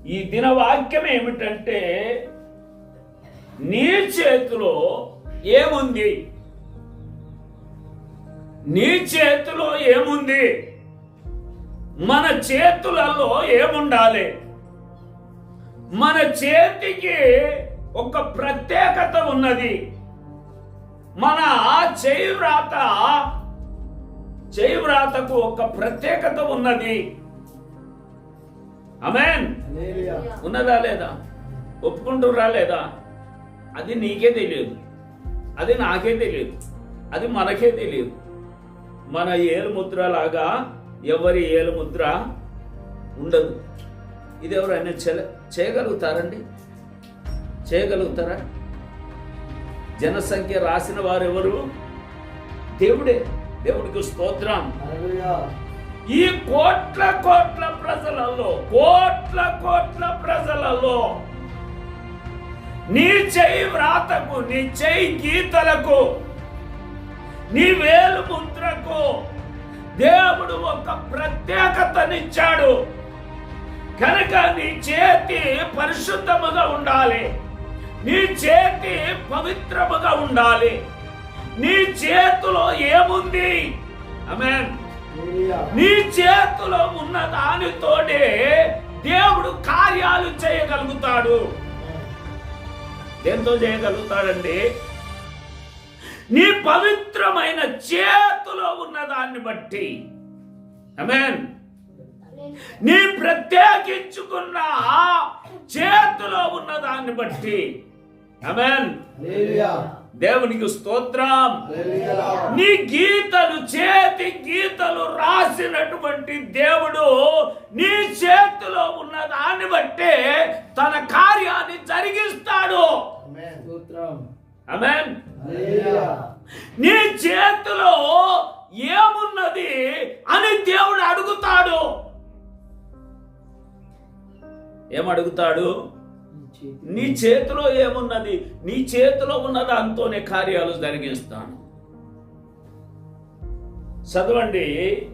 ఈ దిన వాక్యం ఏమిటంటే, నీ చేతిలో ఏముంది? నీ చేతిలో ఏముంది? మన చేతులలో ఏముండాలి? మన చేతికి ఒక ప్రత్యేకత ఉన్నది. మన చేయి వ్రాతకు ఒక ప్రత్యేకత ఉన్నది. ఆమేన్. ఉన్నదా లేదా? ఒప్పుకుంటురా లేదా? అది నీకే తెలియదు, అది నాకే తెలియదు, అది మనకే తెలియదు. మన ఏలు ముద్ర లాగా ఎవరి ఏలు ముద్ర ఉండదు. ఇది ఎవరైనా చేయగలుగుతారండి? చేయగలుగుతారా? జనసంఖ్య రాసిన వారు ఎవరు? దేవుడే. దేవుడికి స్తోత్రం. ఈ కోట్ల ప్రజలలో నీ చేయి వ్రాతకు, నీ చేయి గీతలకు, నీ వేలు ముద్రకు దేవుడు ఒక ప్రత్యేకతనిచ్చాడు. కనుక నీ చేతి పరిశుద్ధముగా ఉండాలి, నీ చేతి పవిత్రముగా ఉండాలి. నీ చేతిలో ఏముంది? ఆమేన్. నీ చేతిలో ఉన్న దానితోనే దేవుడు కార్యాలు చేయగలుగుతాడు. దేంతో చేయగలుగుతాడండి? నీ పవిత్రమైన చేతిలో ఉన్న దాన్ని బట్టి. ఆమేన్. నీ ప్రత్యేకించుకున్న చేతిలో ఉన్న దాన్ని బట్టి. ఆమేన్. దేవునికి స్తోత్రం. నీ గీతలు, చేతి గీతలు రాసినటువంటి దేవుడు నీ చేతిలో ఉన్న దాన్ని బట్టే తన కార్యాన్ని జరిగిస్తాడు. ఆమేన్. నీ చేతిలో ఏమున్నది అని దేవుడు అడుగుతాడు. ఏమడుగుతాడు? నీ చేతిలో ఏమున్నది? నీ చేతిలో ఉన్న దాంతోనే కార్యాలు జరిగిస్తాను. చదవండి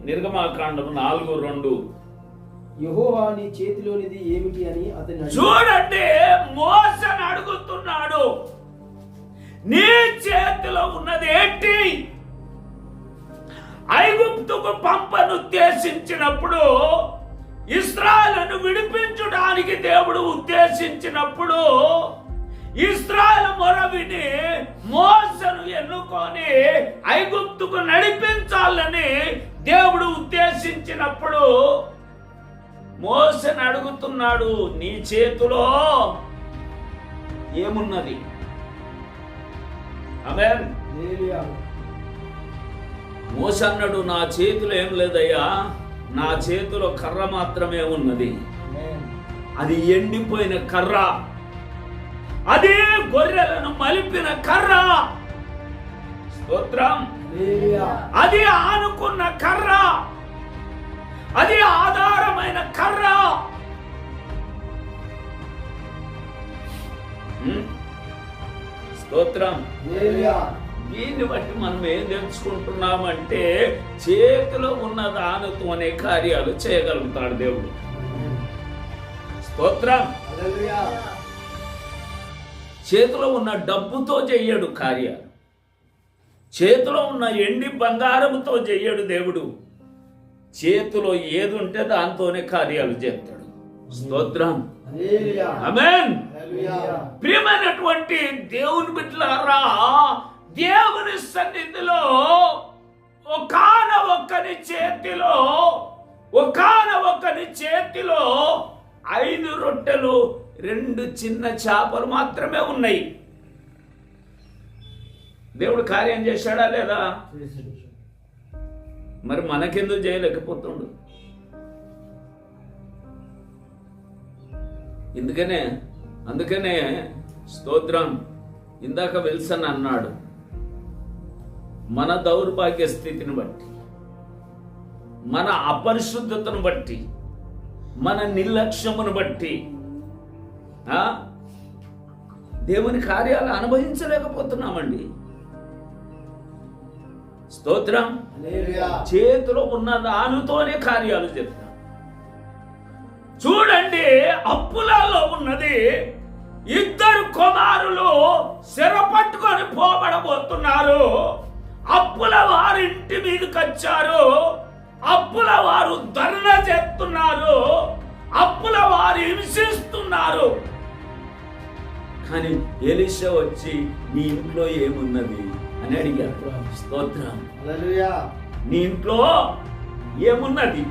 నిర్గమాకాండం 4:2. యెహోవా నీ చేతిలోనిది ఏమిటి అని అతను చూడండి, మోసను అడుగుతున్నాడు. నీ చేతిలో ఉన్నది ఏంటి? ఐగుప్తుకు పంపనుద్దేశించినప్పుడు, ఇశ్రాయేలును విడిపించడానికి దేవుడు ఉద్దేశించినప్పుడు, ఇశ్రాయేలు మొర విని మోసను ఎన్నుకొని ఐగుప్తుకు నడిపించాలని దేవుడు ఉద్దేశించినప్పుడు మోసను అడుగుతున్నాడు, నీ చేతిలో ఏమున్నది? ఆమేన్. మోస అన్నాడు, నా చేతిలో ఏం లేదయ్యా, నా చేతిలో కర్ర మాత్రమే ఉన్నది. అది ఎండిపోయిన కర్ర, అది గొర్రెలను మలిపిన కర్ర. స్తోత్రం. అది ఆనుకున్న కర్ర, అది ఆధారమైన కర్ర. స్తోత్రం. దీన్ని బట్టి మనం ఏం తెలుసుకుంటున్నామంటే, చేతిలో ఉన్న దానితోనే కార్యాలు చేయగలుగుతాడు దేవుడు. స్తోత్రం. చేతిలో ఉన్న డబ్బుతో చెయ్యడు కార్యాలు, చేతిలో ఉన్న ఎండి బంగారంతో చెయ్యడు దేవుడు. చేతిలో ఏది ఉంటే దాంతోనే కార్యాలు చేస్తాడు. స్తోత్రం. ఆమేన్. ప్రియమైనటువంటి దేవుని బిడ్డలారా, దేవుని సన్నిధిలో ఒకానొక్కని చేతిలో 5 రొట్టెలు 2 చిన్న చేపలు మాత్రమే ఉన్నాయి. దేవుడు కార్యం చేశాడా లేదా? మరి మనకెందుకు చేయలేకపోతుండు? అందుకనే స్తోత్రం. ఇందాక విల్సన్ అన్నాడు, మన దౌర్భాగ్య స్థితిని బట్టి, మన అపరిశుద్ధతను బట్టి, మన నిర్లక్ష్యమును బట్టి దేవుని కార్యాలు అనుభవించలేకపోతున్నామండి. స్తోత్రం. చేతిలో ఉన్న దానితోనే కార్యాలు చేస్తాం. చూడండి, అప్పులలో ఉన్నది ఇద్దరు కుమారులు సిర పట్టుకొని పోబడబోతున్నారు. అప్పుల వారు ఇంటి మీదకి వచ్చారు. అప్పుల వారు ధర్నా చేస్తున్నారు. అప్పుల వారు హింసిస్తున్నారు. కానీ ఎలీషా వచ్చి నీ ఇంట్లో ఏమున్నది అని అడిగారు. స్తోత్రం. హల్లెలూయా. నీ ఇంట్లో ఏమున్నది?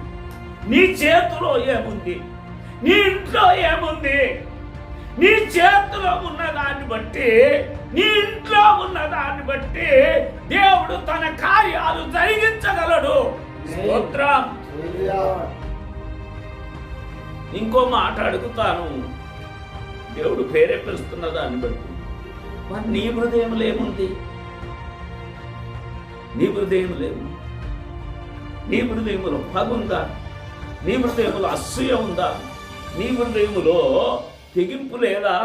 నీ చేతిలో ఏముంది? నీ ఇంట్లో ఏముంది? నీ చేతిలో ఉన్న దాన్ని బట్టి, నీ ఇంట్లో ఉన్న దాన్ని బట్టి దేవుడు తన కార్యాలు జరిగించగలడు. స్తోత్రం. హల్లెలూయా. ఇంకో మాట అడుగుతాను. దేవుడు ప్రేరేపిస్తున్న దాన్ని బట్టి మరి నీ హృదయంలో ఏముంది? నీ హృదయంలో ఏముంది? నీ హృదయములో పగ ఉందా? నీ హృదయములో అసూయ ఉందా? నీ హృదయములో తెగింపు లేదా?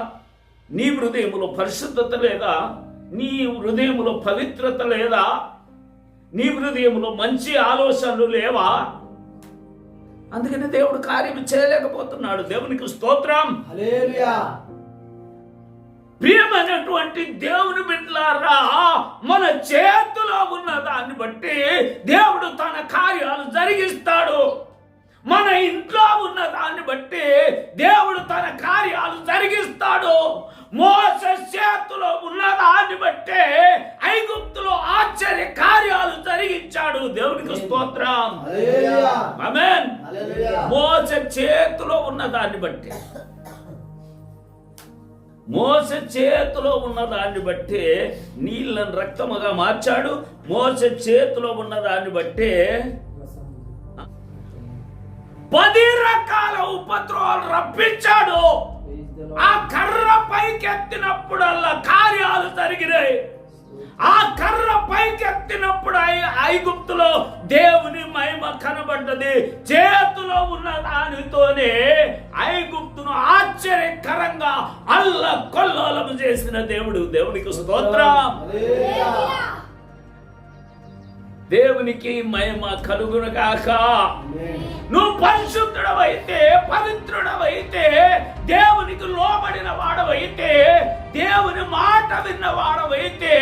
నీ హృదయములో పరిశుద్ధత లేదా? నీ హృదయములో పవిత్రత లేదా? నీ హృదయములో మంచి ఆలోచనలు లేవా? అందుకని దేవుడు కార్యం చేయలేకపోతున్నాడు. దేవునికి స్తోత్రం. హల్లెలూయా. ప్రియమైనటువంటి దేవుని బిడ్డలారా, మన చేతిలో ఉన్న దాన్ని బట్టి దేవుడు తన కార్యాలు జరిగిస్తాడు. మన ఇంట్లో ఉన్న దాన్ని బట్టి దేవుడు తన కార్యాలు జరిగిస్తాడు. మోసే చేతిలో ఉన్న దాన్ని బట్టి ఐగుప్తులో ఆశ్చర్య కార్యాలు జరిగించాడు. దేవునికి స్తోత్రం. హల్లెలూయా. ఆమేన్. హల్లెలూయా. మోసే చేతిలో ఉన్న దాన్ని బట్టి, మోసే చేతిలో ఉన్న దాన్ని బట్టి నీళ్ళను రక్తముగా మార్చాడు. మోసే చేతిలో ఉన్న దాన్ని బట్టి 10 రకాల ఉపద్రవాలు రప్పించాడు. ఆ కర్ర పైకెత్తినప్పుడల్లా కార్యాలు జరిగినాయి. ఆ కర్ర పైకెత్తినప్పుడు ఐగుప్తులో దేవుని మహిమ కనబడ్డది. చేతిలో ఉన్న దానితోనే ఐగుప్తును ఆశ్చర్యకరంగా అల్ల కొల్లోలము చేసిన దేవుడు. దేవునికి స్తోత్రం. దేవునికి మహిమ కలుగునుగాక. నువ్వు పరిశుద్ధుడవైతే, పవిత్రుడవైతే, దేవునికి లోబడిన వాడవైతే, దేవుని మాట విన్న వాడవైతే,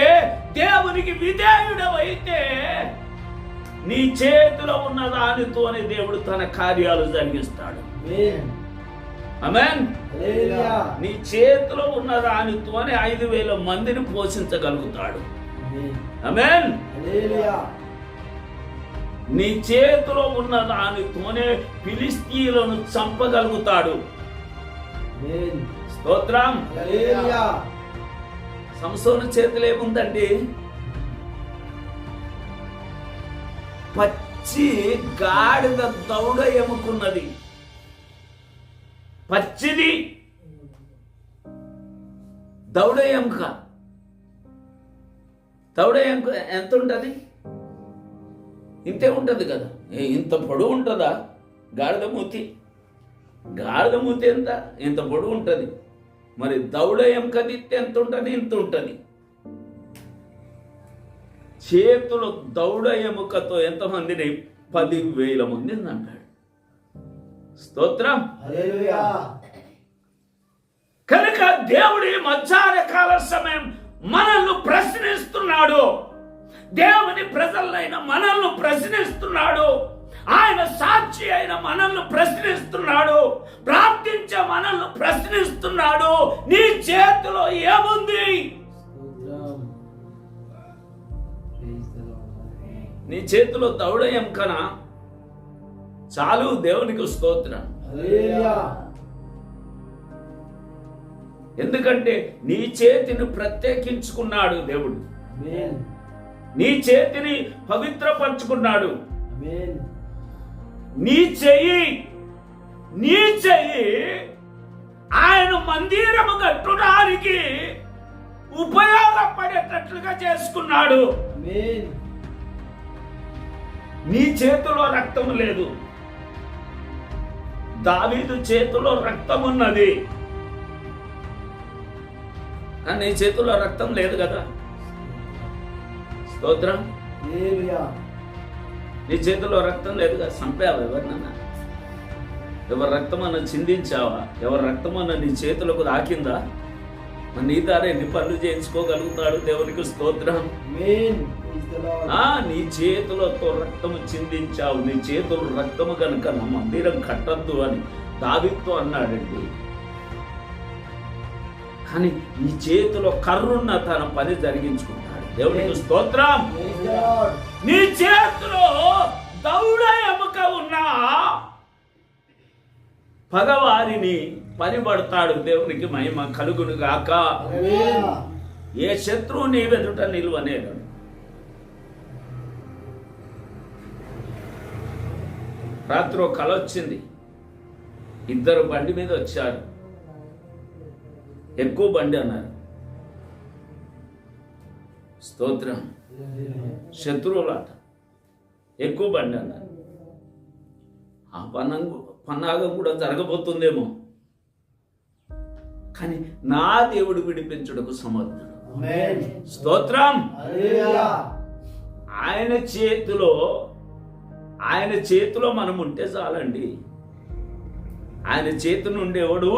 దేవునికి విధేయుడవైతే, నీ చేతిలో ఉన్న దానితోనే దేవుడు తన కార్యాలు జరిగిస్తాడు. ఆమేన్. నీ చేతిలో ఉన్న దానితోనే 5,000 మందిని పోషించగలుగుతాడు. ఆమేన్. నీ చేతిలో ఉన్న దానితోనే ఫిలిస్తీయులను చంపగలుగుతాడు. స్తోత్రం. సంసోను చేతిలో ఏముందండి? పచ్చి గాడిద దౌడ ఎముకున్నది. పచ్చిది దౌడ ఎముక. దౌడ ఎముక ఎంత ఉంటుంది? ఇంతే ఉంటుంది కదా. ఇంత పొడవు ఉంటుందా గాడిద మూతి? గాడిద మూతి ఎంత? ఇంత పొడవు ఉంటుంది. మరి దౌడ ఎముక తిత్తే ఎంత ఉంటుంది? ఇంత ఉంటుంది. చేతులు దౌడ ఎముకతో ఎంతమందిని? 10,000 మందిని అంటాడు. స్తోత్రం. కనుక దేవుడి మధ్యాహ్న కాల సమయం మనల్ని ప్రశ్నిస్తున్నాడు. దేవుని ప్రజలైన మనల్ని ప్రశ్నిస్తున్నాడు. ఆయన సాక్షి అయిన మనల్ని ప్రశ్నిస్తున్నాడు. ప్రార్థించే మనల్ని ప్రశ్నిస్తున్నాడు. నీ చేతిలో ఏముంది? నీ చేతిలో దౌడ ఎముకనా? చాలు. దేవునికి స్తోత్రం. ఎందుకంటే నీ చేతిని ప్రత్యేకించుకున్నాడు దేవుడు. నీ చేతిని పవిత్రపరచుకున్నాడు. నీ చెయ్యి ఆయన మందిరము కట్టడానికి ఉపయోగపడేటట్లుగా చేసుకున్నాడు. నీ చేతిలో రక్తం లేదు. దావీదు చేతిలో రక్తం ఉన్నది, కానీ నీ చేతిలో రక్తం లేదు కదా. స్తోత్రం. నీ చేతిలో రక్తం లేదు కదా. చంపావు ఎవరినన్నా? ఎవరి రక్తమన్నా చిందించావా? ఎవరి రక్తమన్నా నీ చేతులకు దాకిందా? నీ ద్వారా ఎన్ని పనులు చేయించుకోగలుగుతాడు? దేవునికి స్తోత్రం. నీ చేతులతో రక్తము చిందించావు, నీ చేతులు రక్తము కనుక నా మందిరం కట్టద్దు అని దావీదుతో అన్నాడండి. కానీ నీ చేతిలో కర్రున్న తన పని జరిగించుకుంటాడు. దేవునికి స్తోత్రం. నీ చేతిలో దౌడ ఎముక ఉన్నా పగవారిని పనిపడతాడు. దేవునికి మహిమ కలుగును గాక. ఏ శత్రువు నీ వెదుట నిలువనేడు. రాత్రి ఒక కల వచ్చింది. ఇద్దరు బండి మీద వచ్చారు. ఎక్కువ బండి అన్నారు. స్తోత్రం. శత్రువులాట. ఎక్కువ బండి అన్నారు. ఆ పన్నాగం కూడా జరగబోతుందేమో, కానీ నా దేవుడు విడిపించుటకు సమర్థుడు. స్తోత్రం. ఆయన చేతిలో మనం ఉంటే చాలండి. ఆయన చేతి నుండి ఎవడు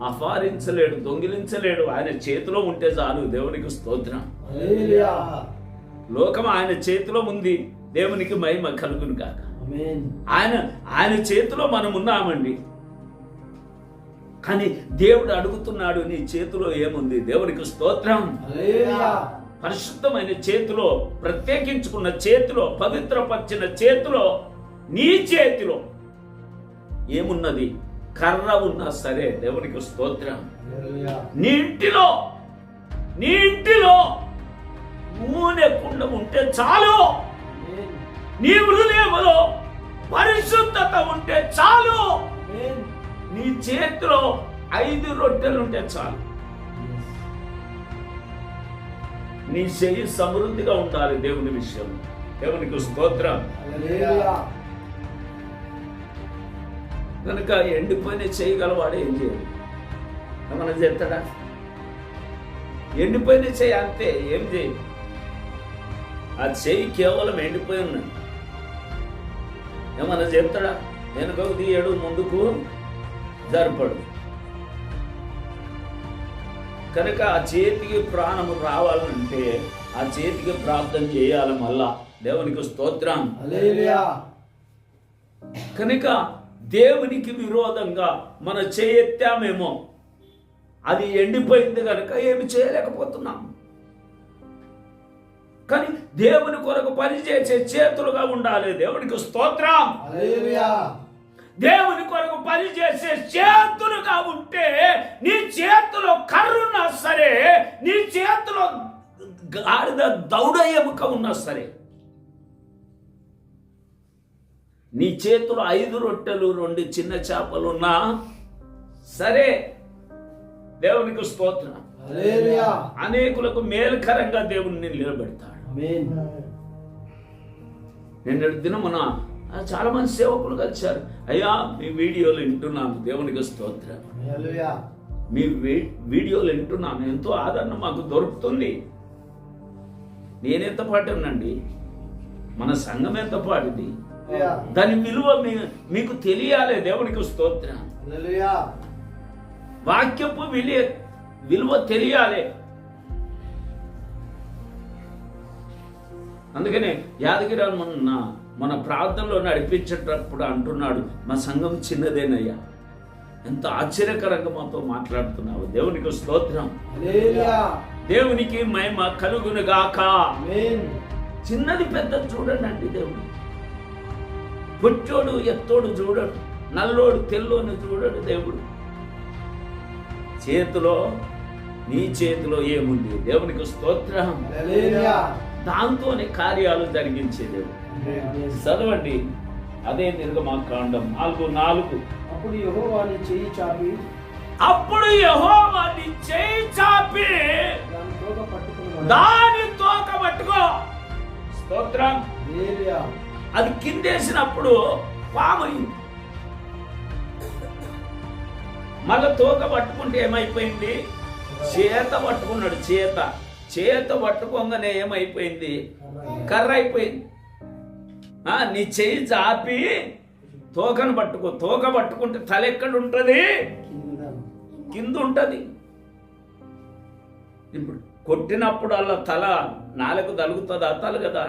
అపహరించలేడు, దొంగిలించలేడు. ఆయన చేతిలో ఉంటే చాలు. దేవునికి స్తోత్రం. లోకం ఆయన చేతిలో ఉంది. దేవునికి మహిమ కలుగును కాక. ఆయన చేతిలో మనం ఉన్నామండి. కానీ దేవుడు అడుగుతున్నాడు, నీ చేతిలో ఏముంది? దేవునికి స్తోత్రం. పరిశుద్ధమైన చేతిలో, ప్రత్యేకించుకున్న చేతిలో, పవిత్రపరిచిన చేతిలో, నీ చేతిలో ఏమున్నది? కర్ర ఉన్నా సరే. దేవునికి స్తోత్రం. నీ ఇంటిలో నూనె కుండ ఉంటే చాలు. నీ హృదయంలో పరిశుద్ధత ఉంటే చాలు. నీ చేతిలో 5 రొట్టెలు ఉంటే చాలు. నీ చెయ్యి సమృద్ధిగా ఉండాలి దేవుని విషయం. దేవునికి స్తోత్రం. కనుక ఎండిపోయిన చేయగలవాడు ఏం చేయాలి? ఏమన్నా చేస్తాడా? ఎండిపోయిన చెయ్యి అంతే, ఏం చేయి. ఆ చెయ్యి కేవలం ఎండిపోయి ఉన్నాడు. ఏమన్నా చెప్తాడా? వెనుకకు తీయడు, ముందుకు జరపడు. కనుక ఆ చేతికి ప్రాణము రావాలంటే ఆ చేతికి ప్రార్థన చేయాలి మళ్ళా. దేవునికి స్తోత్రం. కనుక దేవునికి విరోధంగా మన చేయెత్తామేమో, అది ఎండిపోయింది కనుక ఏమి చేయలేకపోతున్నాం. కానీ దేవుని కొరకు పనిచేసే చేతులుగా ఉండాలి. దేవునికి స్తోత్రం. దేవుని కొరకు పనిచేసే చేతులుగా ఉంటే, నీ చేతిలో కర్రున్నా సరే, నీ చేతిలో గాడిద దౌడ ఎముక ఉన్నా సరే, నీ చేతిలో 5 రొట్టెలు 2 చిన్న చేపలు ఉన్నా సరే. దేవునికి స్తోత్రం. అనేకులకు మేలుకరంగా దేవుడిని నిలబెడతాడు. నిన్నటి దినమున చాలా మంది సేవకులు కలిశారు. అయ్యా, మీ వీడియోలు వింటున్నాను. దేవునికి స్తోత్రం. మీ వీడియోలు వింటున్నాను, ఎంతో ఆదరణ మాకు దొరుకుతుంది. నేనెంత పాటనండి, మన సంఘం ఎంత పాటిది, దాని విలువ మీకు తెలియాలి. దేవునికి స్తోత్రం. వాక్యపు విలువ తెలియాలి. అందుకనే యాదగిరి మన ప్రార్థనలో నడిపించేటప్పుడు అంటున్నాడు, మా సంఘం చిన్నదేనయ్యా. ఎంత ఆశ్చర్యకరంగా మాతో మాట్లాడుతున్నావు. దేవునికి స్తోత్రం. దేవునికి మహిమ కలుగును గాక. చిన్నది పెద్దది చూడండి. దేవుడు పొట్టోడు ఎత్తోడు చూడడు, నల్లోడు తెల్లోని చూడడు. దేవుడు చేతిలో, నీ చేతిలో ఏముంది? దేవునికి స్తోత్రం. దాంతోనే కార్యాలు జరిగించే దేవుడు. చదవండి, అదే నిర్గమాకాండం 4:4. అప్పుడు యెహోవా నీ చేయి చాపి దాని తోక పట్టుకో. స్తోత్రం. అది కిందేసినప్పుడు పామైంది. మళ్ళా తోక పట్టుకుంటే ఏమైపోయింది? చేత పట్టుకున్నాడు. చేత పట్టుకోగానే ఏమైపోయింది? కర్ర అయిపోయింది. నీ చెయ్యి చాపి తోకను పట్టుకో. తోక పట్టుకుంటే తల ఎక్కడ ఉంటుంది? కింద ఉంటుంది. ఇప్పుడు కొట్టినప్పుడు అలా తల నాలుగు తలుగుతుందా? తలగదా?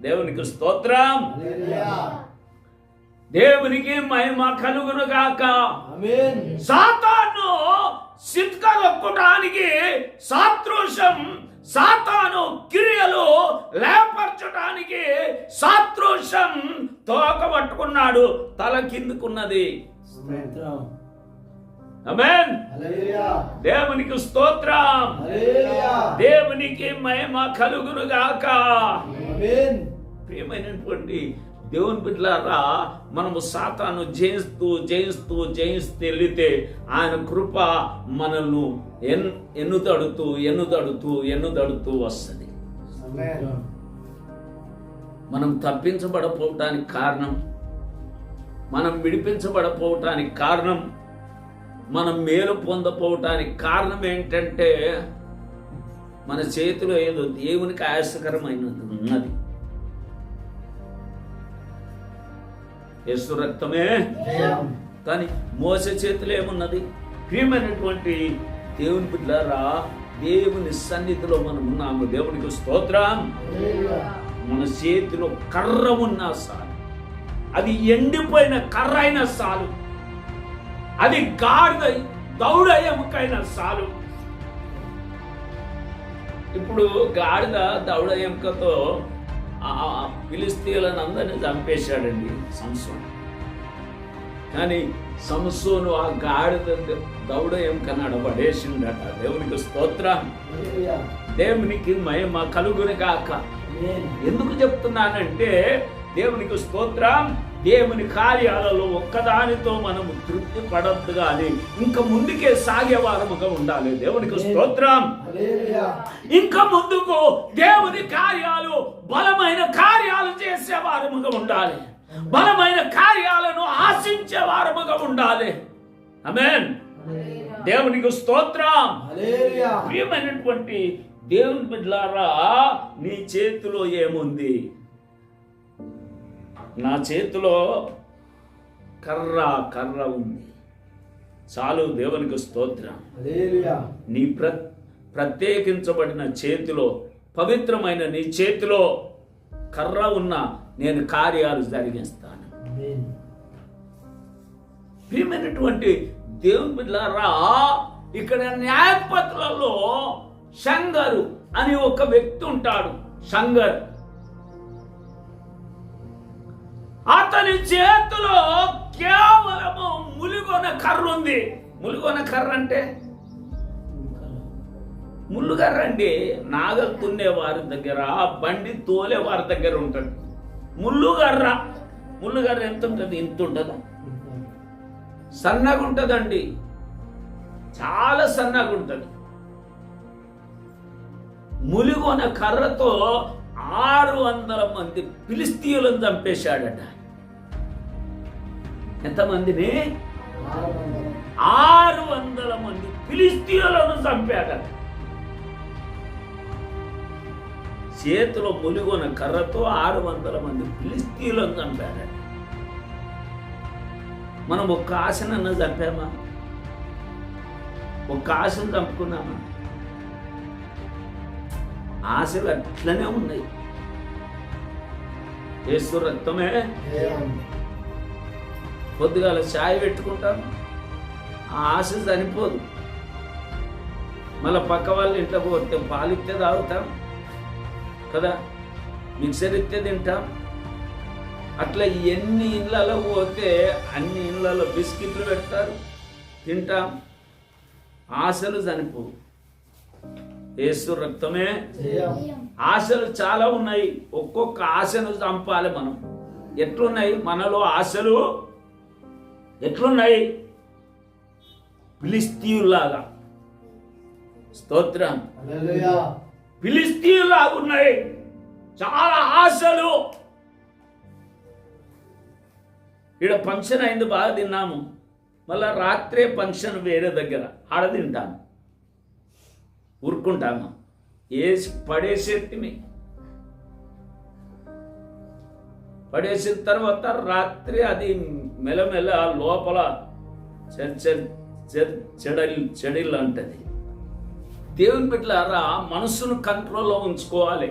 దేవునికి స్తోత్రం. దేవునికి మహిమ కలుగును గాక. సాతాను సిద్కరొక్కడానికి సాదృశ్యం, సాతాను క్రియలు లేపరచడానికి సాదృశ్యం తోక పట్టుకున్నాడు, తల కిందుకున్నది. ఆమేన్. దేవునికి స్తోత్రం. దేవునికి మహిమ కలుగును గాక. ప్రియమైనటువంటి దేవుని బిడ్డలారా, మనము సాతాను జయిస్తూ వెళితే ఆయన కృప మనల్ని ఎన్నుదడుతూ వస్తుంది. మనం తప్పించబడపోవటానికి కారణం, మనం విడిపించబడపోవటానికి కారణం, మనం మేలు పొందపోవటానికి కారణం ఏంటంటే మన చేతిలో ఏదో దేవునికి ఆయాసకరమైనది ఉన్నది. యేసు రక్తమే. కానీ మోసే చేతిలో ఏమున్నది? ప్రియమైనటువంటి దేవుని బిడ్డలారా, దేవుని సన్నిధిలో మనం ఉన్నాము. దేవునికి స్తోత్రం. మన చేతిలో కర్ర ఉన్నా చాలు, అది ఎండిపోయిన కర్ర అయినా చాలు, అది గాడిద దౌడ ఎముకైనా చాలు. ఇప్పుడు గాడిద దౌడ ఎముకతో ఫిలిస్తీయులను అందరినీ చంపేశాడండి సంసోను. కానీ సంసోను ఆ గాడిద దౌడ ఎముకన్నాడు పడేసిండట. దేవునికి స్తోత్రం. దేవునికి మహిమ కలుగును గాక. ఎందుకు చెప్తున్నానంటే దేవునికి స్తోత్రం. దేవుని కార్యాలలో ఒక్కదానితో మనము తృప్తి పడద్దు కానీ ఇంకా ముందుకే సాగే వారముగా ఉండాలి. దేవునికి స్తోత్రం. ఇంకా ముందుకు దేవుని కార్యాలు, బలమైన కార్యాలు చేసే వారముగా ఉండాలి, బలమైన కార్యాలను ఆశించే వారముగా ఉండాలి. ఆమేన్. దేవునికి స్తోత్రం. ప్రియమైనటువంటి దేవుని బిడ్డలారా, నీ చేతిలో ఏముంది? నా చేతిలో కర్ర ఉంది చాలు. దేవునికి స్తోత్రం. నీ ప్రత్యేకించబడిన చేతిలో, పవిత్రమైన నీ చేతిలో కర్ర ఉన్న నేను కార్యాలు జరిగిస్తాను. ప్రియమైనటువంటి దేవుని బిడ్డలారా, ఇక్కడ న్యాయపత్రులలో షంగరు అని ఒక వ్యక్తి ఉంటాడు. షంగర్, అతని చేతిలో కేవలము ములుగొన కర్ర ఉంది. ములుగొన కర్ర అంటే ముల్లుగర్ర అండి. నాగలు తున్నే వారి దగ్గర, బండి తోలే వారి దగ్గర ఉంటుంది ముల్లుగర్ర. ముల్లుగర్ర ఎంత ఉంటుంది? ఇంత ఉంటుందా? సన్నగా ఉంటుందండి, చాలా సన్నగా ఉంటుంది. ములుగొన కర్రతో 600 మంది ఫిలిస్తీయులను చంపేశాడట. ఎంతమందిని? 600 మంది ఫిలిస్తీయులను చంపాడట. చేతిలో ములుగొన కర్రతో 600 మంది ఫిలిస్తీయులను చంపాడట. మనం ఒక్క ఆశనన్నా చంపామా? ఒక్క ఆశను చంపుకున్నామా? ఆశలు అట్లనే ఉన్నాయి. యేసు రక్తమే. పొద్దుగాల ఛాయ్ పెట్టుకుంటాం, ఆ ఆశ చనిపోదు. మళ్ళీ పక్క వాళ్ళు ఇంట్లో పోతే పాలిస్తే తాగుతాం కదా, మిక్సర్ ఇస్తే తింటాం. అట్లా ఎన్ని ఇళ్ళలో పోతే అన్ని ఇళ్ళలో బిస్కెట్లు పెడతారు, తింటాం. ఆశలు చనిపోవు. యేసు రక్తమే. ఆశలు చాలా ఉన్నాయి. ఒక్కొక్క ఆశను చంపాలి మనం. ఎట్లున్నాయి మనలో ఆశలు? ఎట్లున్నాయి? ఫిలిస్తీయులాగా. స్తోత్రం. ఫిలిస్తీయులాగా ఉన్నాయి చాలా ఆశలు. ఇక్కడ ఫంక్షన్ అయింది, బాగా తిన్నాము, మళ్ళా రాత్రే ఫంక్షన్ వేరే దగ్గర, ఆడ తింటాను, ఊరుకుంటాను, వేసి పడేసిన తర్వాత రాత్రి అది మెల్లమెల్ల లోపల చెడిల్ అంటది. దేవుని బిడ్డలారా, మనసును కంట్రోల్లో ఉంచుకోవాలి.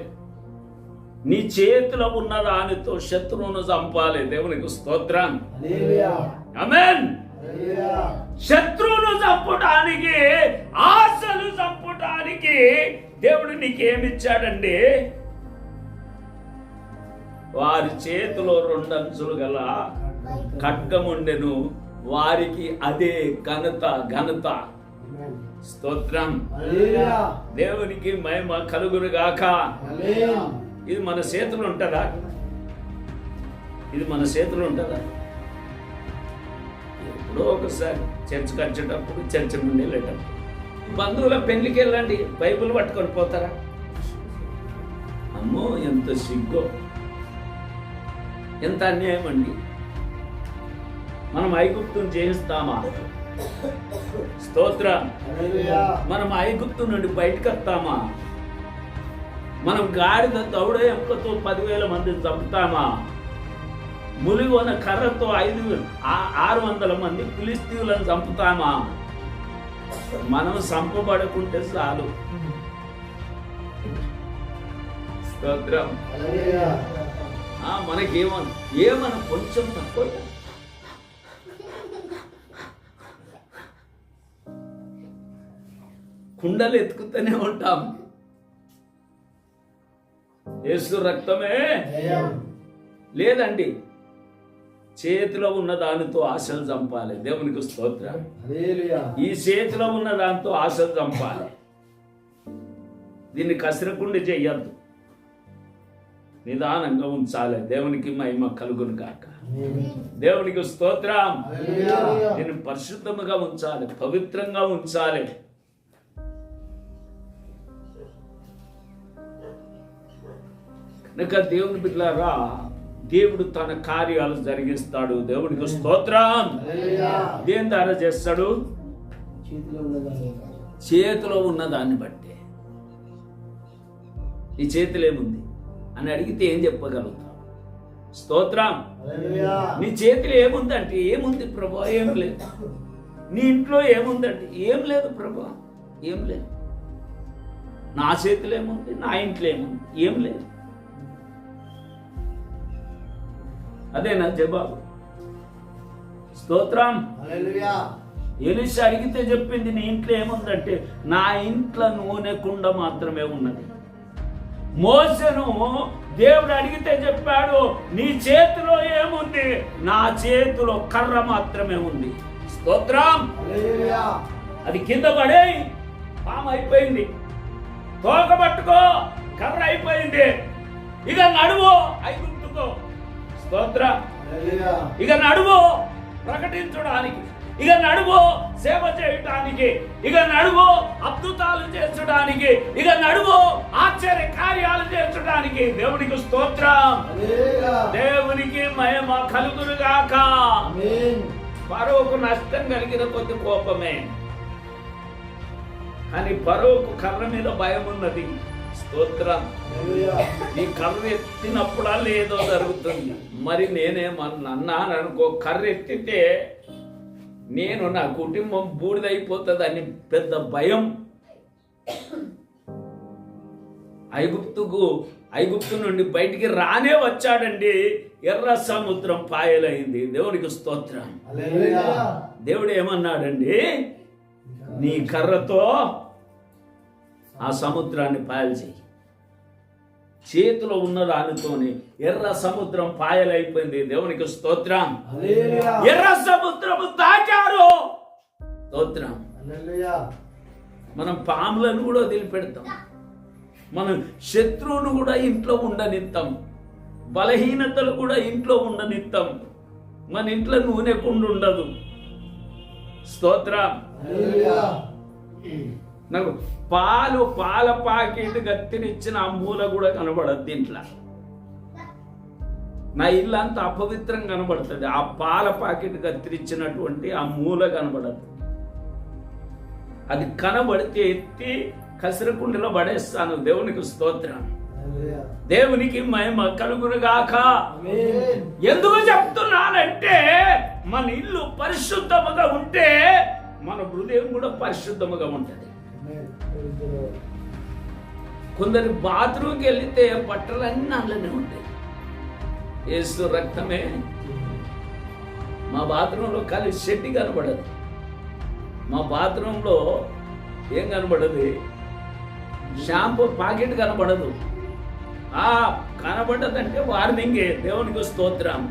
నీ చేతిలో ఉన్న దానితో శత్రువును చంపాలి. దేవునికి స్తోత్రం. ఆమేన్. శత్రువును చంపడానికి, ఆశలు చంపడానికి దేవుడు నీకేమిచ్చాడండి? వారి చేతిలో 2 అంచులు గల ఖడ్గముండెను, వారికి అదే ఘనత. స్తోత్రం. దేవునికి మహిమ కలుగును గాక. ఇది మన చేతులు ఉంటుందా? ఎప్పుడో ఒకసారి చర్చికి వచ్చేటప్పుడు, చర్చ నుండి వెళ్ళేటప్పుడు, బంధువుల పెళ్లికి వెళ్ళండి, బైబిల్ పట్టుకొని పోతారా? అమ్మో, ఎంత సిగ్గో, ఎంత అన్యాయం అండి. మనం ఐగుప్తును జయిస్తామా? స్తోత్రం. మనం ఐగుప్తు నుండి బయటకు వస్తామా? మనం గాడిద దౌడ ఎముకతో 10,000 మందిని చంపుతామా? ములిగొన కర్రతో 600 మంది ఫిలిస్తీయులను చంపుతామా? మనం చంపబడుకుంటే చాలు. స్తోత్రం. మనకేమన్నా కొంచెం తక్కువ, కుండలు ఎత్తుకుతూనే ఉంటాం. యేసు రక్తమే లేదండి. చేతిలో ఉన్న దానితో ఆశలు చంపాలి. దేవునికి స్తోత్రం. ఈ చేతిలో ఉన్న దానితో ఆశలు చంపాలి. దీన్ని కసిరకుండా చెయ్యొద్దు, నిదానంగా ఉంచాలి. దేవునికి మహిమ కలుగును గాక. దేవునికి స్తోత్రం. దీన్ని పరిశుద్ధముగా ఉంచాలి, పవిత్రంగా ఉంచాలి. కనుక దేవుని బిడ్డలారా, దేవుడు తన కార్యాలు జరిగిస్తాడు. దేవునికి స్తోత్రం. దేని ద్వారా చేస్తాడు? చేతిలో ఉన్న దాన్ని బట్టే. ఈ చేతిలో ఏముంది అని అడిగితే ఏం చెప్పగలుగుతాం? స్తోత్రం. నీ చేతిలో ఏముందంటే, ఏముంది ప్రభా? ఏం లేదు. నీ ఇంట్లో ఏముందంటే, ఏం లేదు ప్రభా, ఏం లేదు. నా చేతిలో ఏముంది? నా ఇంట్లో ఏముంది? ఏం లేదు. అదేనా జవాబు? స్తోత్రం. ఎలీషా అడిగితే చెప్పింది, నీ ఇంట్లో ఏముందంటే, నా ఇంట్లో నూనె కుండ మాత్రమే ఉన్నది. మోసెను దేవుడు అడిగితే చెప్పాడు, నీ చేతిలో ఏముంది? నా చేతిలో కర్ర మాత్రమే ఉంది. స్తోత్రం. అది కింద పడే పాము అయిపోయింది. తోక పట్టుకో, కర్ర అయిపోయింది. ఇక నడువు ఐగుప్తుకో. స్తోత్రం. ఇక నడువు ప్రకటించడానికి, ఇక నడువు సేవ చేయటానికి, ఇక నడువు అద్భుతాలు చేర్చడానికి, ఇక నడువు ఆశ్చర్య కార్యాలు చేర్చడానికి. దేవునికి స్తోత్రం. దేవునికి మహిమ కలుగును గాక. ఫరోకు నష్టం కలిగిన కొద్ది కోపమే, కానీ ఫరోకు కర్ర మీద భయం ఉన్నది. స్తోత్రం. ఈ కర్ర ఎత్తినప్పుడల్లా ఏదో జరుగుతుంది. మరి నేనేమన్నాను అనుకో, కర్ర ఎత్తితే నేను, నా కుటుంబం బూడిదైపోతుందని పెద్ద భయం. ఐగుప్తు నుండి బయటికి రానే వచ్చాడండి. ఎర్ర సముద్రం పాయలైంది. దేవునికి స్తోత్రం. దేవుడు ఏమన్నాడండి? నీ కర్రతో ఆ సముద్రాన్ని పాయలు చెయ్యి. చేతిలో ఉన్న దానితోని ఎర్ర సముద్రం పాయలైపోయింది. దేవునికి స్తోత్రం. ఎర్ర సముద్రము దాటారు. స్తోత్రం. మనం పాములను కూడా వదిలిపెడతాం, మనం శత్రువును కూడా ఇంట్లో ఉండనిస్తాం, బలహీనతలు కూడా ఇంట్లో ఉండనిస్తాం. మన ఇంట్లో నూనె కుండ ఉండదు. స్తోత్రం. నాకు పాల పాకెట్ గత్తినిచ్చిన ఆ మూల కూడా కనబడదు దీంట్లో. నా ఇల్లు అంతా అపవిత్రం కనబడుతుంది. ఆ పాల పాకెట్ కత్తిరించినటువంటి ఆ మూల కనబడదు. అది కనబడితే ఎత్తి కసిరకుండలో పడేస్తాను. దేవునికి స్తోత్రం. దేవునికి మహిమ కలుగును గాక. ఎందుకు చెప్తున్నానంటే, మన ఇల్లు పరిశుద్ధముగా ఉంటే మన హృదయం కూడా పరిశుద్ధముగా ఉంటుంది. కొందరు బాత్రూమ్కి వెళితే బట్టలన్నీ అందులోనే ఉంటాయి. యేసు రక్తమే. మా బాత్రూంలో ఖాళీ షెట్టి కనబడదు. మా బాత్రూంలో ఏం కనబడదు? షాంపూ ప్యాకెట్ కనబడదు. కనబడ్డదంటే వార్నింగే. దేవునికి స్తోత్రం,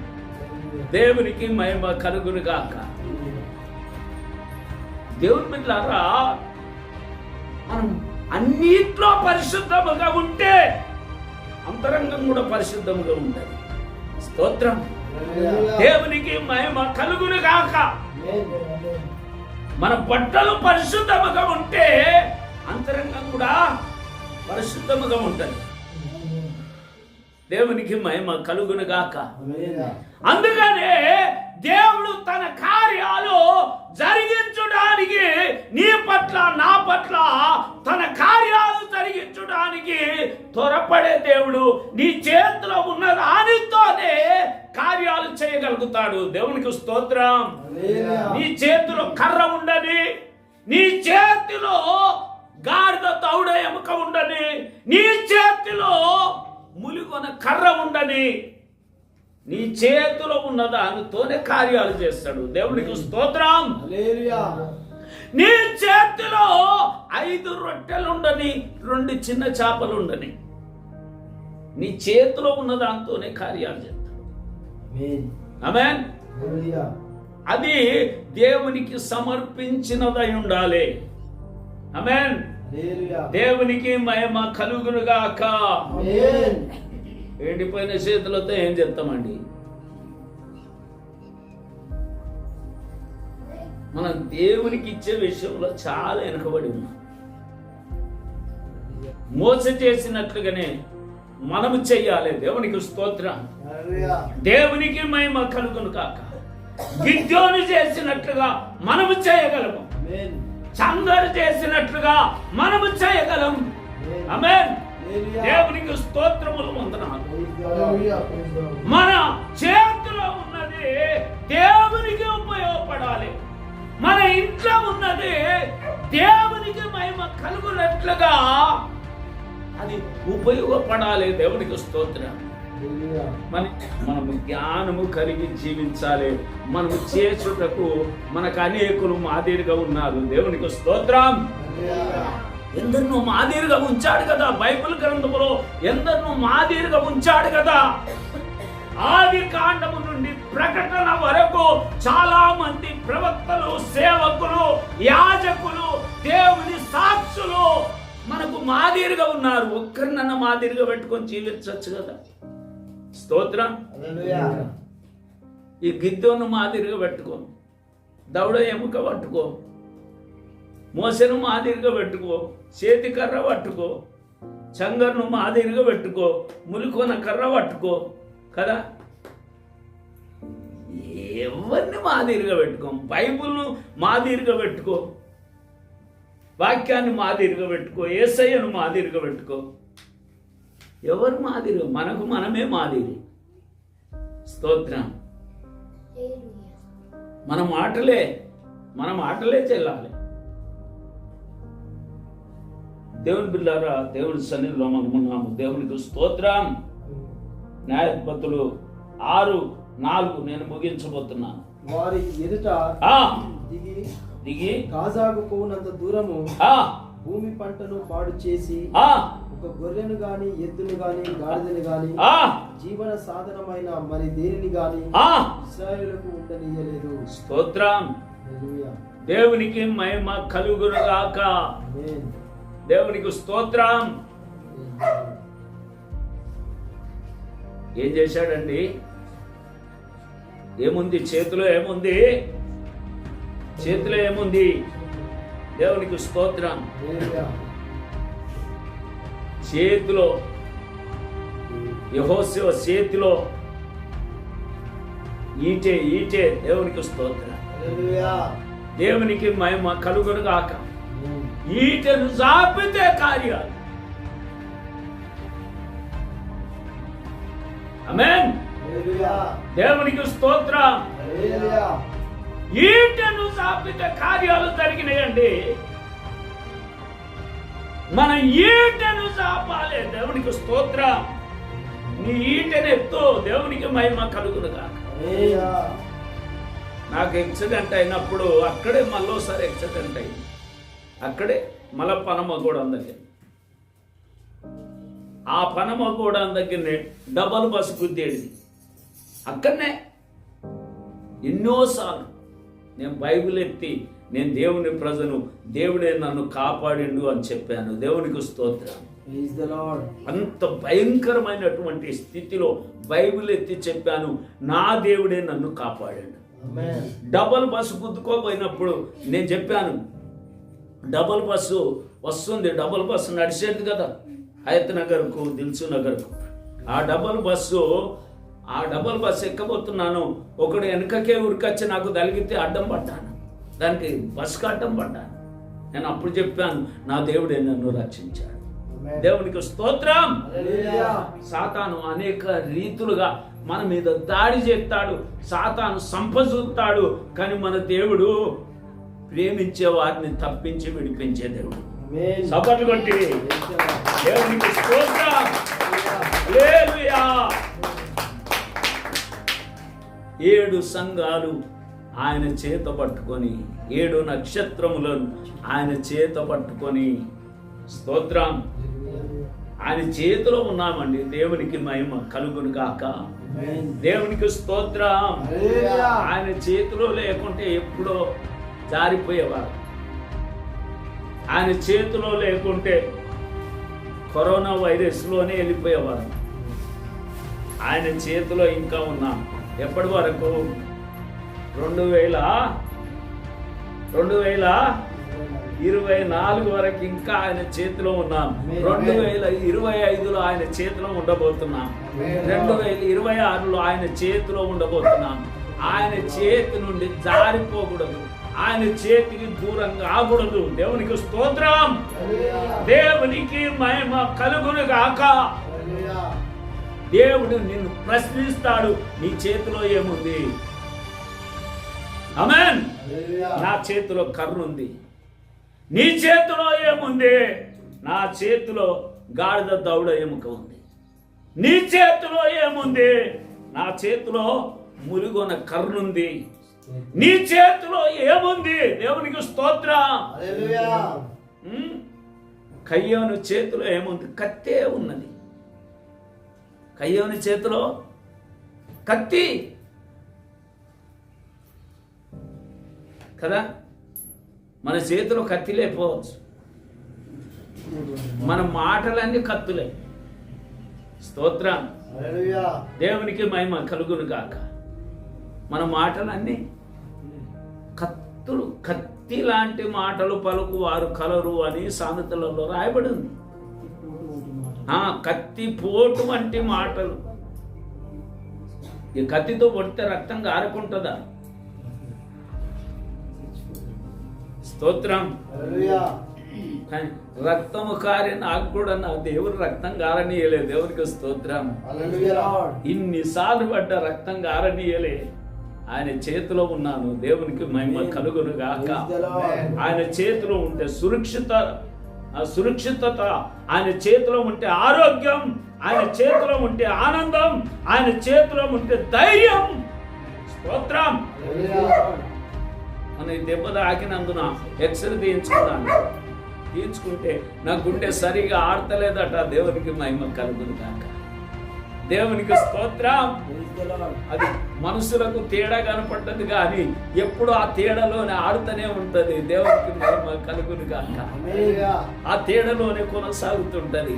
దేవునికి మహిమ కలుగును గాక. దేవుని బిడ్డలారా, మనం అన్నిట్లో పరిశుద్ధముగా ఉంటే అంతరంగం కూడా పరిశుద్ధముగా ఉంటుంది. స్తోత్రం, దేవునికి మహిమ కలుగును గాక. మన బట్టలు పరిశుద్ధముగా ఉంటే అంతరంగం కూడా పరిశుద్ధముగా ఉంటుంది. దేవునికి మహిమ కలుగును గాక. అందుకనే దేవుడు తన కార్యాలు జరిగించడానికి నీ పట్ల నా పట్ల తన కార్యాలు జరిగించడానికి త్వరపడే దేవుడు. నీ చేతిలో ఉన్న దానితోనే కార్యాలు చేయగలుగుతాడు. దేవునికి స్తోత్రం. నీ చేతిలో కర్ర ఉండని, నీ చేతిలో గాడిద తౌడ ఎముక ఉండని, నీ చేతిలో ములిగొన కర్ర ఉండని, నీ చేతిలో ఉన్న దానితోనే కార్యాలు చేస్తాడు. దేవునికి స్తోత్రం. నీ చేతిలో 5 రొట్టెలు ఉండని, 2 చిన్న చేపలు ఉండని, నీ చేతిలో ఉన్న దాంతోనే కార్యాలు చేస్తాడు. ఆమేన్. అది దేవునికి సమర్పించినదై ఉండాలి. ఆమేన్. దేవునికి మహిమ కలుగును గాక. ఎండిపోయిన చేతులతో ఏం చేస్తామండి? మనం దేవునికి ఇచ్చే విషయంలో చాలా వెనుకబడి ఉన్నాం. మోస చేసినట్లుగానే మనము చెయ్యాలి. దేవునికి స్తోత్రం. దేవునికి మహిమ కలుగును కాక. గిద్యోను చేసినట్లుగా మనము చేయగలము. చందరు చేసినట్లుగా మనము చేయగలం. ఆమేన్. దేవునికి స్తోత్రములు, వందనాలు. మన చేతిలో ఉన్నది దేవునికి ఉపయోగపడాలి. మన ఇంట్లో ఉన్నది దేవునికి మహిమ కలుగునట్లుగా అది ఉపయోగపడాలి. దేవునికి స్తోత్రం. మనము జ్ఞానము కలిగి జీవించాలి. మనము చేసుటకు మనకు అనేకులు మాదిరిగా ఉన్నారు. దేవునికి స్తోత్రం. ఎందరినో మాదిరిగా ఉంచాడు కదా. బైబిల్ గ్రంథములో ఎందరినో మాదిరిగా ఉంచాడు కదా. ఆది కాండము నుండి ప్రకటన వరకు చాలా మంది ప్రవక్తలు, సేవకులు, యాజకులు, దేవుని సాక్షులు మనకు మాదిరిగా ఉన్నారు. ఒక్కరినన్నా మాదిరిగా పెట్టుకొని జీవించవచ్చు కదా. స్తోత్రం. ఈ గిద్దోను మాదిరిగా పెట్టుకో, దౌడ ఎముక పట్టుకో, మోసను మాదిరిగా పెట్టుకో, చేతి కర్ర పట్టుకో, చంగర్ను మాదిరిగా పెట్టుకో, ములికొన కర్ర పట్టుకో కదా. ఎవరిని మాదిరిగా పెట్టుకో. బైబిల్ను మాదిరిగా పెట్టుకో, వాక్యాన్ని మాదిరిగా పెట్టుకో, యేసయ్యను మాదిరిగా పెట్టుకో. ఎవరు మాదిరి? మనకు మనమే మాదిరి. స్తోత్రం. మన మాటలే చెల్లాలి. దేవుని బిడ్డలారా, దేవుని సన్నిధిలో మనమున్నాము. దేవునికి స్తోత్రం. న్యాయాధిపతులు 6:4 నేను ముగించబోతున్నాను. వారి ఎదుట దిగి గాజాకు పోనంత దూరము భూమి పంటను పాడు చేసి ఒక గొర్రెను గాని, ఎద్దును గాని, గాడిదను గాని, జీవన సాధనమైన మరి దేనిని గాని ఇశ్రాయేలుకు ఉండనీయలేదు. స్తోత్రం. దేవునికి మహిమ కలుగును గాక. దేవునికి స్తోత్రం. ఏం చేశాడండి? ఏముంది చేతిలో? ఏముంది? దేవునికి స్తోత్రం. చేతిలో, యెహోషువ చేతిలో ఈటే. దేవునికి స్తోత్రం. దేవునికి మహిమ కలుగును గాక. ఈటను జాపితే కార్యాలు. ఆమేన్. హల్లెలూయా. దేవునికి స్తోత్రం. హల్లెలూయా. ఈటను సాపిత కార్యాలు జరిగినాయండి. మనం ఈటను సాపాలి. దేవునికి స్తోత్రం. నీ ఈటను ఎత్తు, దేవునికి మహిమ కలుగును కాక. హల్లెలూయా. నాకు యాక్సిడెంట్ అయినప్పుడు అక్కడే మళ్ళోసారి యాక్సిడెంట్ అయింది. అక్కడే మళ్ళా పనమగూడెం దగ్గర. ఆ పనమగూడెం దగ్గరనే డబల్ బస్ గుద్దేది. అక్కడనే ఎన్నోసార్లు నేను బైబిల్ ఎత్తి నేను దేవుని ప్రజను, దేవుడే నన్ను కాపాడిండు అని చెప్పాను. దేవునికి స్తోత్రం. Praise the lord. అంత భయంకరమైనటువంటి స్థితిలో బైబిల్ ఎత్తి చెప్పాను, నా దేవుడే నన్ను కాపాడాడు. ఆమేన్. డబల్ బస్సు గుద్దుకోపోయినప్పుడు నేను చెప్పాను, డబల్ బస్సు వస్తుంది, డబల్ బస్సు నడిచేది కదా హయత్ నగర్కు, దిల్సు నగర్కు. ఆ డబల్ బస్సు ఎక్కబోతున్నాను, ఒకడు వెనకకే ఉరికొచ్చి నాకు తగిలితే అడ్డం పడ్డాను, దానికి బస్సుకు అడ్డం పడ్డాను. నేను అప్పుడు చెప్పాను, నా దేవుడే నన్ను రక్షించాడు. దేవునికి స్తోత్రం. హల్లెలూయా. సాతాను అనేక రీతులుగా మన మీద దాడి చేస్తాడు, సాతాను సంపజూస్తాడు. కానీ మన దేవుడు ప్రేమించే వారిని తప్పించి విడిపించే దేవుడు. ఆమేన్. సపర్లు కొట్టి దేవునికి స్తోత్రం. హల్లెలూయా. 7 సంఘాలు ఆయన చేత పట్టుకొని, 7 నక్షత్రములను ఆయన చేత పట్టుకొని, స్తోత్రం, ఆయన చేతిలో ఉన్నామండి. దేవునికి మహిమ కలుగును గాక. దేవునికి స్తోత్రం. హల్లెలూయా. ఆయన చేతిలో లేకుంటే ఎప్పుడో జారిపోయేవారు. ఆయన చేతిలో లేకుంటే కరోనా వైరస్లోనే వెళ్ళిపోయేవారు. ఆయన చేతిలో ఇంకా ఉన్నాం. ఎప్పటి వరకు? 2024 వరకు ఇంకా ఆయన చేతిలో ఉన్నాం. 2025లో ఆయన చేతిలో ఉండబోతున్నాం. 2026లో ఆయన చేతిలో ఉండబోతున్నాం. ఆయన చేతి నుండి జారిపోకూడదు, ఆయన చేతికి దూరంగా ఆగకూడదు. దేవునికి స్తోత్రం. దేవునికి మహిమ కలుగును గాక. దేవుడు నిన్ను ప్రశ్నిస్తాడు, నీ చేతిలో ఏముంది? ఆమేన్. నా చేతిలో కర్ర ఉంది. నీ చేతిలో ఏముంది? నా చేతిలో గాడిద దౌడ ఎముక ఉంది. నీ చేతిలో ఏముంది? నా చేతిలో మురిగొన కర్ర ఉంది. నీ చేతిలో ఏముంది? దేవునికి స్తోత్రం. కయ్యోను చేతిలో ఏముంది? కత్తే ఉన్నది. కయ్యోని చేతిలో కత్తి కదా. మన చేతిలో కత్తి లేకపోవచ్చు, మన మాటలన్నీ కత్తులే. స్తోత్రం. దేవునికి మహిమ కలుగును గాక. మన మాటలన్నీ కత్తులు, కత్తి లాంటి మాటలు పలుకు వారు కలరు అని సామెతలలో రాయబడి ఉంది. కత్తి పోటు వంటి మాటలు. ఈ కత్తితో కొడితే రక్తం గారుకుంటుందా? స్తోత్రం. కానీ రక్తము కారి నాకు కూడా నా దేవుడు రక్తం గారనీయలే. దేవునికి స్తోత్రం. ఇన్నిసార్లు పడ్డ రక్తం గారనీయలే. ఆయన చేతిలో ఉన్నాను. దేవునికి మహిమ కలుగును గాక. ఆయన చేతిలో ఉంటే సురక్షితత, ఆయన చేతిలో ఉంటే ఆరోగ్యం, ఆయన చేతిలో ఉంటే ఆనందం, ఆయన చేతిలో ఉంటే ధైర్యం. స్తోత్రం. మన ఈ దెబ్బ తాకినందున ఎక్స్రే తీయించుకుంటే నా గుండె సరిగా ఆడతలేదట. దేవునికి మహిమ కలుగును గాక. దేవునికి స్తోత్రం. అది మనుషులకు తేడా కనపడ్డది కానీ ఎప్పుడు ఆ తేడాలోనే ఆడుతూనే ఉంటది. దేవునికి మహిమ కలుగును గాక. ఆ తేడాలోనే కొనసాగుతుంటది,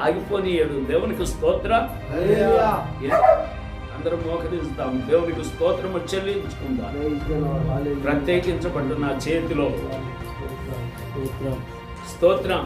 ఆగిపోనీయడు. దేవునికి స్తోత్రం. అందరూ మోకరిస్తాం. దేవునికి స్తోత్రము చెల్లించుకుందాం. ప్రత్యేకించబడ్డ నా చేతిలో స్తోత్రం.